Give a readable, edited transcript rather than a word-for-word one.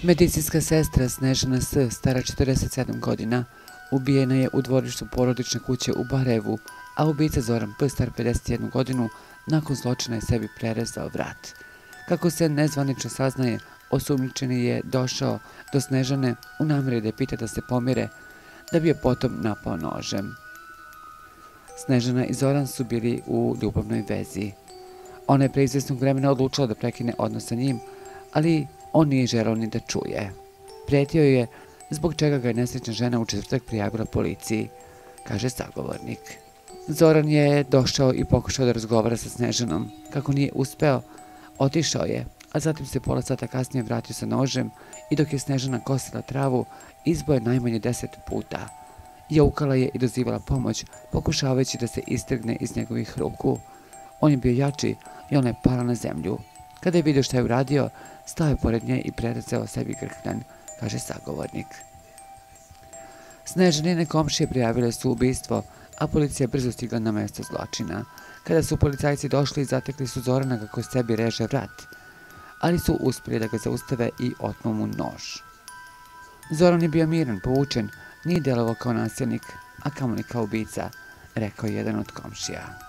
Medicinska sestra Snežana S., stara 47 godina, ubijena je u dvorištu porodične kuće u Barajevu, a ubica Zoran P., star 51 godinu, nakon zločina je sebi prerezao vrat. Kako se nezvanično saznaje, osumnjičeni je došao do Snežane u nameri da je pita da se pomire, da bi je potom napao nožem. Snežana i Zoran su bili u ljubavnoj vezi. Ona je pre izvesnog vremena odlučila da prekine odnos sa njim, ali on nije želeo ni da čuje. Pretio je, zbog čega ga je nesrećna žena u četvrtak prijavila policiji, kaže sagovornik. Zoran je došao i pokušao da razgovara sa Snežanom. Kako nije uspeo, otišao je, a zatim se pola sata kasnije vratio sa nožem i dok je Snežana kosila travu, izbo je najmanje 10 puta. Jaukala je i dozivala pomoć, pokušavajući da se istrgne iz njegovih ruku. On je bio jači i ona je pala na zemlju. Kada je vidio šta je uradio, stao je pored nje i prerezao sebi grkljan, kaže sagovornik. Snežanine komšije prijavile su ubistvo, a policija je brzo stigla na mesto zločina. Kada su policajci došli, zatekli su Zorana kako sebi reže vrat, ali su uspjeli da ga zaustave i otmu mu nož. Zoran je bio miran, povučen, nije delovao kao nasilnik, a kamoli kao ubica, rekao je jedan od komšija.